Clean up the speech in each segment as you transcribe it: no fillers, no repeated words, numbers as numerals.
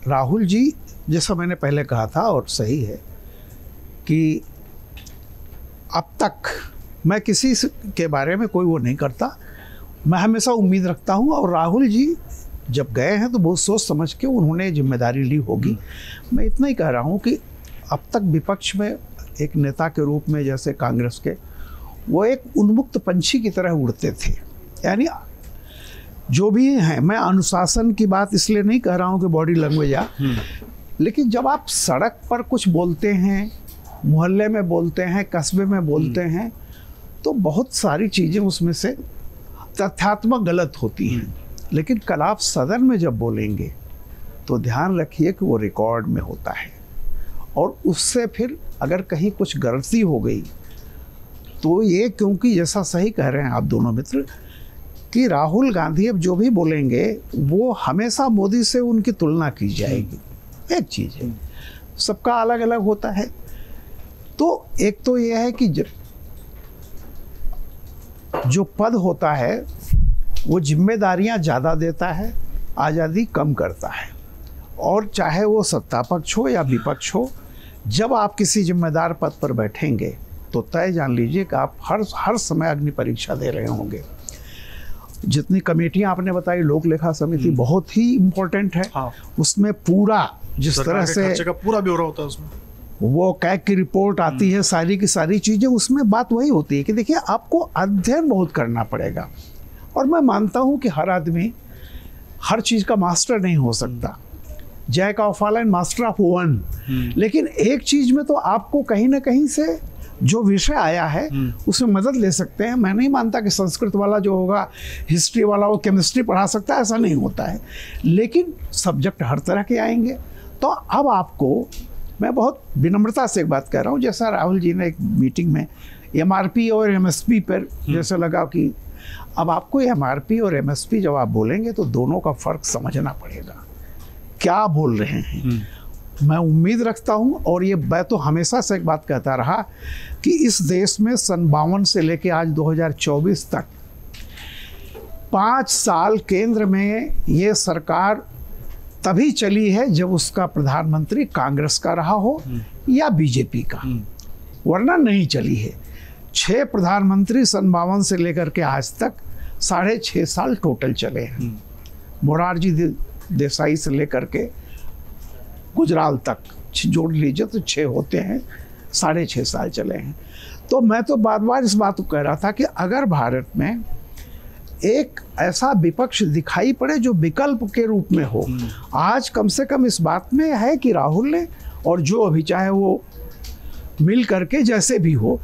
राहुल जी, जैसा मैंने पहले कहा था और सही है कि अब तक मैं किसी के बारे में कोई वो नहीं करता, मैं हमेशा उम्मीद रखता हूँ। और राहुल जी जब गए हैं तो बहुत सोच समझ के उन्होंने जिम्मेदारी ली होगी। मैं इतना ही कह रहा हूँ कि अब तक विपक्ष में एक नेता के रूप में जैसे कांग्रेस के, वो एक उन्मुक्त पंछी की तरह उड़ते थे। यानी जो भी हैं, मैं अनुशासन की बात इसलिए नहीं कह रहा हूँ कि बॉडी लैंग्वेज आ, लेकिन जब आप सड़क पर कुछ बोलते हैं, मोहल्ले में बोलते हैं, कस्बे में बोलते हैं, तो बहुत सारी चीज़ें उसमें से तथ्यात्मक गलत होती हैं। लेकिन कल आप सदन में जब बोलेंगे तो ध्यान रखिए कि वो रिकॉर्ड में होता है, और उससे फिर अगर कहीं कुछ गलती हो गई तो ये, क्योंकि जैसा सही कह रहे हैं आप दोनों मित्र कि राहुल गांधी अब जो भी बोलेंगे वो हमेशा मोदी से उनकी तुलना की जाएगी। एक चीज़ है, सबका अलग अलग होता है। तो एक तो ये है कि जो पद होता है वो जिम्मेदारियां ज़्यादा देता है, आज़ादी कम करता है। और चाहे वो सत्ता पक्ष हो या विपक्ष हो, जब आप किसी जिम्मेदार पद पर बैठेंगे तो तय जान लीजिए कि आप हर समय अग्नि परीक्षा दे रहे होंगे। जितनी कमेटियां आपने बताई, लोक लेखा समिति बहुत ही इम्पोर्टेंट है। हाँ। उसमें पूरा जिस तरह से खर्चे का पूरा ब्यौरा होता है उसमें, वो कैग की रिपोर्ट आती है, सारी की सारी चीज़ें, उसमें बात वही होती है कि देखिए आपको अध्ययन बहुत करना पड़ेगा। और मैं मानता हूँ कि हर आदमी हर चीज़ का मास्टर नहीं हो सकता, jack of all and master of one. लेकिन एक चीज़ में तो आपको कहीं ना कहीं से जो विषय आया है उसमें मदद ले सकते हैं। मैं नहीं मानता कि संस्कृत वाला जो होगा, हिस्ट्री वाला वो केमिस्ट्री पढ़ा सकता है, ऐसा नहीं होता है। लेकिन सब्जेक्ट हर तरह के आएंगे। तो अब आपको, मैं बहुत विनम्रता से एक बात कह रहा हूँ, जैसा राहुल जी ने एक मीटिंग में MRP और MSP पर जैसे लगा कि अब आपको MRP और MSP जब आप बोलेंगे तो दोनों का फ़र्क समझना पड़ेगा, क्या बोल रहे हैं। मैं उम्मीद रखता हूँ, और ये मैं तो हमेशा से एक बात कहता रहा कि इस देश में सन 52 से लेके आज 2024 तक 5 साल केंद्र में ये सरकार तभी चली है जब उसका प्रधानमंत्री कांग्रेस का रहा हो या बीजेपी का, वरना नहीं चली है। 6 प्रधानमंत्री सन 52 से लेकर के आज तक 6.5 साल टोटल चले हैं। मोरारजी देसाई से लेकर के गुजराल तक जोड़ लीजिए तो 6 होते हैं, 6.5 साल चले हैं। तो मैं तो बार बार इस बात को कह रहा था कि अगर भारत में एक ऐसा विपक्ष दिखाई पड़े जो विकल्प के रूप में हो, आज कम से कम इस बात में है कि राहुल ने और जो अभी, चाहे वो मिल करके जैसे भी हो,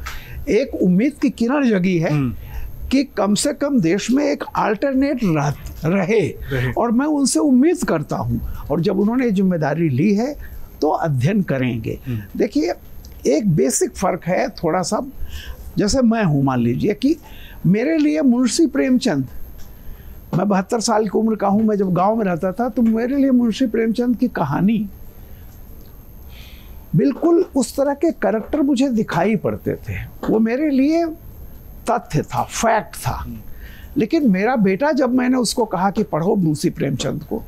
एक उम्मीद की किरण जगी है कि कम से कम देश में एक अल्टरनेट रहे। और मैं उनसे उम्मीद करता हूं, और जब उन्होंने जिम्मेदारी ली है तो अध्ययन करेंगे। देखिए एक बेसिक फ़र्क है थोड़ा सा, जैसे मैं हूँ, मान लीजिए कि मेरे लिए मुंशी प्रेमचंद, मैं 72 साल की उम्र का हूँ, मैं जब गांव में रहता था तो मेरे लिए मुंशी प्रेमचंद की कहानी बिल्कुल उस तरह के करैक्टर मुझे दिखाई पड़ते थे, वो मेरे लिए तथ्य था, फैक्ट था। लेकिन मेरा बेटा, जब मैंने उसको कहा कि पढ़ो मुंशी प्रेमचंद को,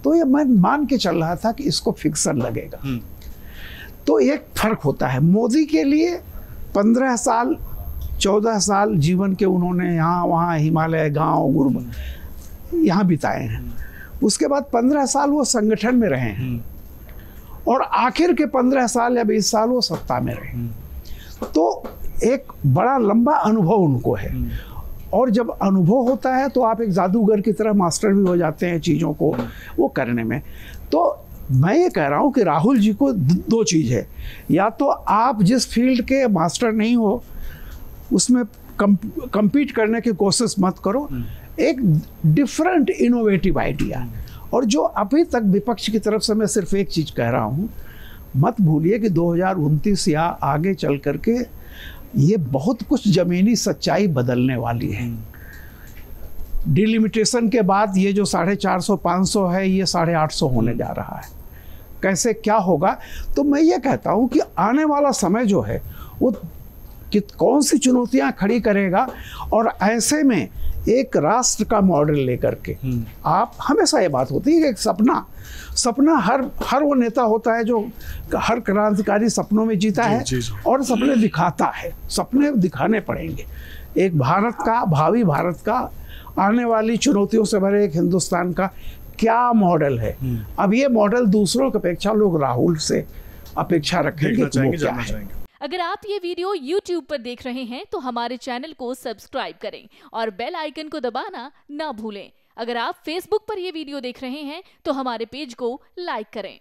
तो ये मैं मान के चल रहा था कि इसको फिक्शन लगेगा। तो एक फर्क होता है। मोदी के लिए 15 साल 14 साल जीवन के उन्होंने यहाँ वहाँ हिमालय, गांव, गुरबा यहाँ बिताए हैं। उसके बाद 15 साल वो संगठन में रहे हैं, और आखिर के 15 साल या 20 साल वो सत्ता में रहे। तो एक बड़ा लंबा अनुभव उनको है, और जब अनुभव होता है तो आप एक जादूगर की तरह मास्टर भी हो जाते हैं चीज़ों को वो करने में। तो मैं ये कह रहा हूँ कि राहुल जी को 2 चीज़ है, या तो आप जिस फील्ड के मास्टर नहीं हो उसमें compete करने की कोशिश मत करो, एक डिफरेंट इनोवेटिव आइडिया। और जो अभी तक विपक्ष की तरफ से मैं सिर्फ एक चीज़ कह रहा हूँ, मत भूलिए कि 2029 या आगे चल करके ये बहुत कुछ ज़मीनी सच्चाई बदलने वाली है। डिलिमिटेशन के बाद ये जो 450-500 है, ये 850 होने जा रहा है। कैसे क्या होगा? तो मैं ये कहता हूँ कि आने वाला समय जो है वो कि कौन सी चुनौतियाँ खड़ी करेगा, और ऐसे में एक राष्ट्र का मॉडल लेकर के आप, हमेशा ये बात होती है कि एक सपना हर वो नेता होता है जो हर क्रांतिकारी सपनों में जीता है और सपने दिखाता है। सपने दिखाने पड़ेंगे एक भारत का, भावी भारत का, आने वाली चुनौतियों से भरे एक हिंदुस्तान का क्या मॉडल है। अब ये मॉडल दूसरों की अपेक्षा लोग राहुल से अपेक्षा रखेंगे कि वो क्या है। अगर आप ये वीडियो YouTube पर देख रहे हैं तो हमारे चैनल को सब्सक्राइब करें और बेल आइकन को दबाना ना भूलें। अगर आप Facebook पर ये वीडियो देख रहे हैं तो हमारे पेज को लाइक करें।